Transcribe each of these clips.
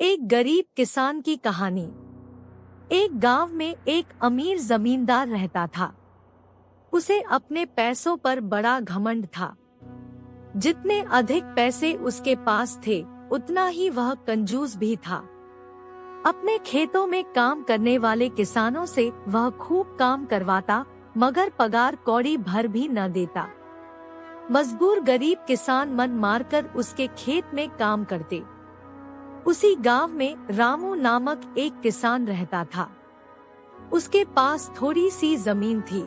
एक गरीब किसान की कहानी। एक गांव में एक अमीर जमींदार रहता था। उसे अपने पैसों पर बड़ा घमंड था। जितने अधिक पैसे उसके पास थे, उतना ही वह कंजूस भी था। अपने खेतों में काम करने वाले किसानों से वह खूब काम करवाता, मगर पगार कौड़ी भर भी न देता। मजबूर गरीब किसान मन मारकर उसके खेत में काम करते। उसी गांव में रामू नामक एक किसान रहता था। उसके पास थोड़ी सी जमीन थी।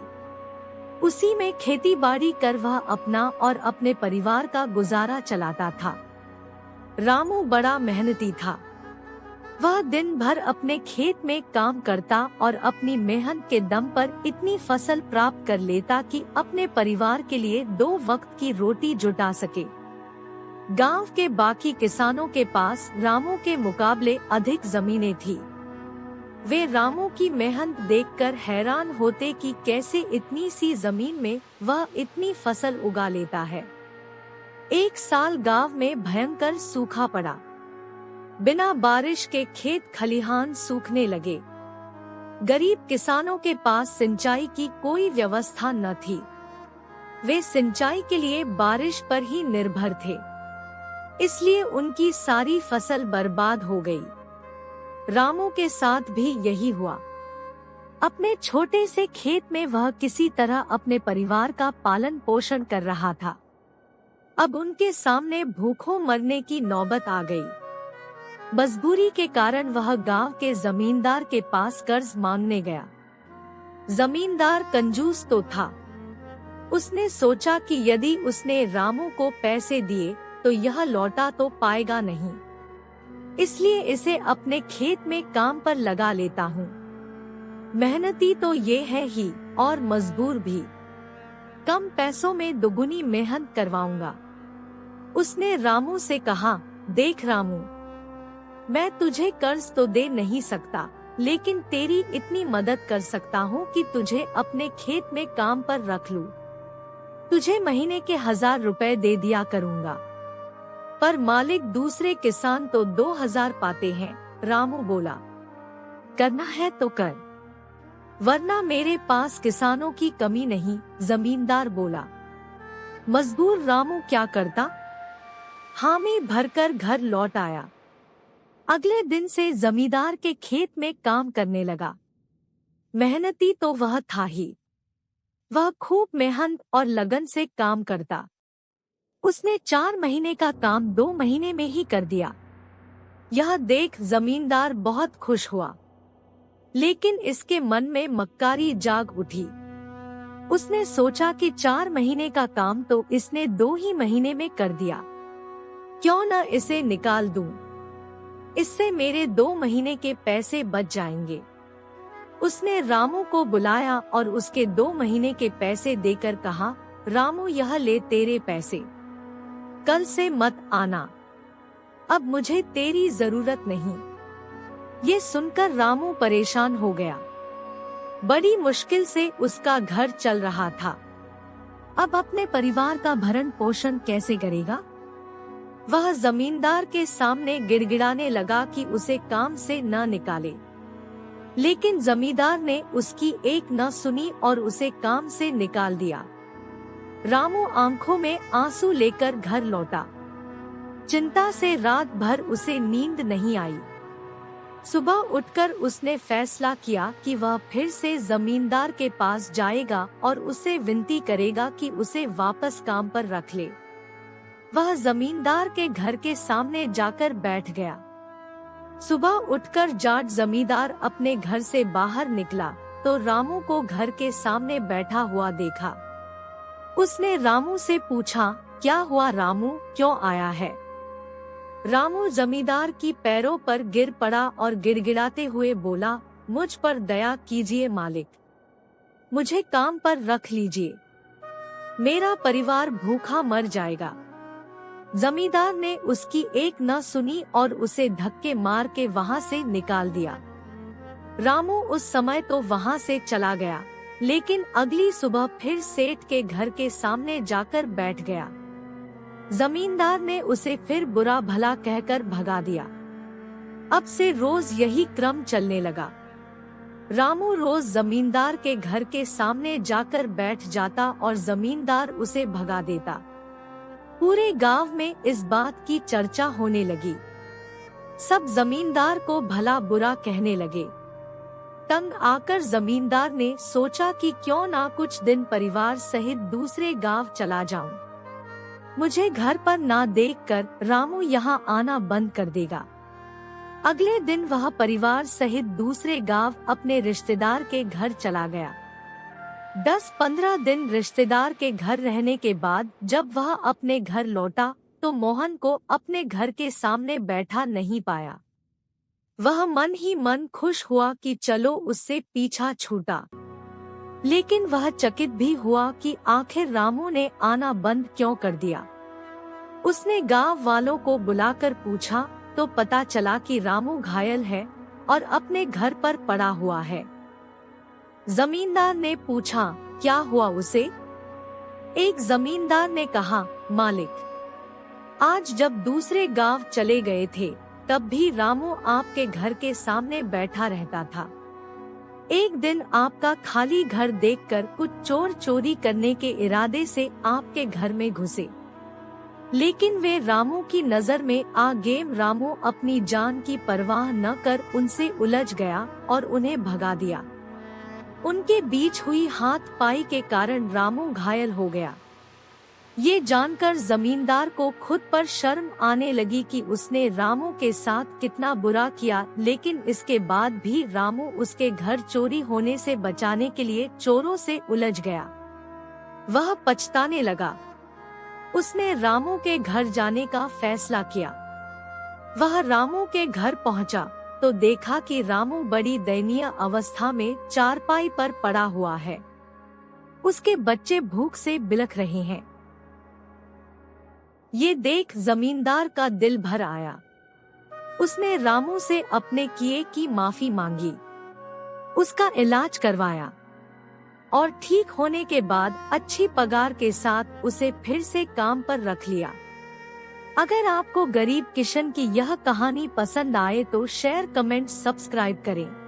उसी में खेती बाड़ी कर वह अपना और अपने परिवार का गुजारा चलाता था। रामू बड़ा मेहनती था। वह दिन भर अपने खेत में काम करता और अपनी मेहनत के दम पर इतनी फसल प्राप्त कर लेता कि अपने परिवार के लिए 2 वक्त की रोटी जुटा सके। गांव के बाकी किसानों के पास रामू के मुकाबले अधिक जमीनें थी। वे रामू की मेहनत देखकर हैरान होते कि कैसे इतनी सी जमीन में वह इतनी फसल उगा लेता है। एक साल गांव में भयंकर सूखा पड़ा। बिना बारिश के खेत खलिहान सूखने लगे। गरीब किसानों के पास सिंचाई की कोई व्यवस्था न थी। वे सिंचाई के लिए बारिश पर ही निर्भर थे, इसलिए उनकी सारी फसल बर्बाद हो गई। रामू के साथ भी यही हुआ। अपने छोटे से खेत में वह किसी तरह अपने परिवार का पालन पोषण कर रहा था। अब उनके सामने भूखों मरने की नौबत आ गई। मजबूरी के कारण वह गांव के जमींदार के पास कर्ज मांगने गया। जमींदार कंजूस तो था। उसने सोचा कि यदि उसने रामू को पैसे दिए तो यह लौटा तो पाएगा नहीं, इसलिए इसे अपने खेत में काम पर लगा लेता हूँ। मेहनती तो ये है ही और मजबूर भी। कम पैसों में दुगुनी मेहनत करवाऊंगा। उसने रामू से कहा, देख रामू, मैं तुझे कर्ज तो दे नहीं सकता, लेकिन तेरी इतनी मदद कर सकता हूँ कि तुझे अपने खेत में काम पर रख लूँ। तुझे महीने के 1000 रुपए दे दिया करूँगा। पर मालिक दूसरे किसान तो 2000 पाते हैं। रामू बोला, करना है तो कर, वरना मेरे पास किसानों की कमी नहीं। जमींदार बोला। मजबूर रामू क्या करता, हामी भरकर घर लौट आया। अगले दिन से जमींदार के खेत में काम करने लगा। मेहनती तो वह था ही। वह खूब मेहनत और लगन से काम करता। उसने 4 महीने का काम 2 महीने में ही कर दिया। यह देख जमींदार बहुत खुश हुआ, लेकिन इसके मन में मक्कारी जाग उठी। उसने सोचा कि 4 महीने का काम तो इसने 2 ही महीने में कर दिया, क्यों न इसे निकाल दूं। इससे मेरे 2 महीने के पैसे बच जाएंगे। उसने रामू को बुलाया और उसके 2 महीने के पैसे देकर कहा, रामू, यह ले तेरे पैसे, कल से मत आना, अब मुझे तेरी जरूरत नहीं। ये सुनकर रामू परेशान हो गया। बड़ी मुश्किल से उसका घर चल रहा था। अब अपने परिवार का भरण पोषण कैसे करेगा। वह जमींदार के सामने गिड़गिड़ाने लगा कि उसे काम से न निकाले, लेकिन जमींदार ने उसकी एक न सुनी और उसे काम से निकाल दिया। रामू आंखों में आंसू लेकर घर लौटा। चिंता से रात भर उसे नींद नहीं आई। सुबह उठकर उसने फैसला किया कि वह फिर से जमींदार के पास जाएगा और उससे विनती करेगा कि उसे वापस काम पर रख ले। वह जमींदार के घर के सामने जाकर बैठ गया। सुबह उठकर जाट जमींदार अपने घर से बाहर निकला तो रामू को घर के सामने बैठा हुआ देखा। उसने रामू से पूछा, क्या हुआ रामू, क्यों आया है। रामू जमींदार की पैरों पर गिर पड़ा और गिड़गिड़ाते हुए बोला, मुझ पर दया कीजिए मालिक, मुझे काम पर रख लीजिए, मेरा परिवार भूखा मर जाएगा। जमींदार ने उसकी एक न सुनी और उसे धक्के मार के वहां से निकाल दिया। रामू उस समय तो वहां से चला गया, लेकिन अगली सुबह फिर सेठ के घर के सामने जाकर बैठ गया। जमींदार ने उसे फिर बुरा भला कहकर भगा दिया। अब से रोज यही क्रम चलने लगा। रामू रोज जमींदार के घर के सामने जाकर बैठ जाता और जमींदार उसे भगा देता। पूरे गांव में इस बात की चर्चा होने लगी। सब जमींदार को भला बुरा कहने लगे। तंग आकर जमींदार ने सोचा कि क्यों ना कुछ दिन परिवार सहित दूसरे गांव चला जाऊं। मुझे घर पर ना देखकर रामू यहाँ आना बंद कर देगा। अगले दिन वह परिवार सहित दूसरे गांव अपने रिश्तेदार के घर चला गया। 10-15 दिन रिश्तेदार के घर रहने के बाद जब वह अपने घर लौटा तो मोहन को अपने घर के सामने बैठा नहीं पाया। वह मन ही मन खुश हुआ कि चलो उससे पीछा छूटा, लेकिन वह चकित भी हुआ कि आखिर रामू ने आना बंद क्यों कर दिया। उसने गांव वालों को बुलाकर पूछा तो पता चला कि रामू घायल है और अपने घर पर पड़ा हुआ है। जमींदार ने पूछा, क्या हुआ उसे? एक जमींदार ने कहा, मालिक, आज जब दूसरे गांव चले गए थे तब भी रामू आपके घर के सामने बैठा रहता था। एक दिन आपका खाली घर देखकर कुछ चोर चोरी करने के इरादे से आपके घर में घुसे, लेकिन वे रामू की नजर में आ गए। रामू अपनी जान की परवाह न कर उनसे उलझ गया और उन्हें भगा दिया। उनके बीच हुई हाथ-पाई के कारण रामू घायल हो गया। ये जानकर जमींदार को खुद पर शर्म आने लगी कि उसने रामू के साथ कितना बुरा किया, लेकिन इसके बाद भी रामू उसके घर चोरी होने से बचाने के लिए चोरों से उलझ गया। वह पछताने लगा। उसने रामू के घर जाने का फैसला किया। वह रामू के घर पहुंचा तो देखा कि रामू बड़ी दयनीय अवस्था में चारपाई पर पड़ा हुआ है। उसके बच्चे भूख से बिलख रहे हैं। ये देख जमींदार का दिल भर आया। उसने रामू से अपने किए की माफी मांगी, उसका इलाज करवाया और ठीक होने के बाद अच्छी पगार के साथ उसे फिर से काम पर रख लिया। अगर आपको गरीब किशन की यह कहानी पसंद आए तो शेयर, कमेंट, सब्सक्राइब करें।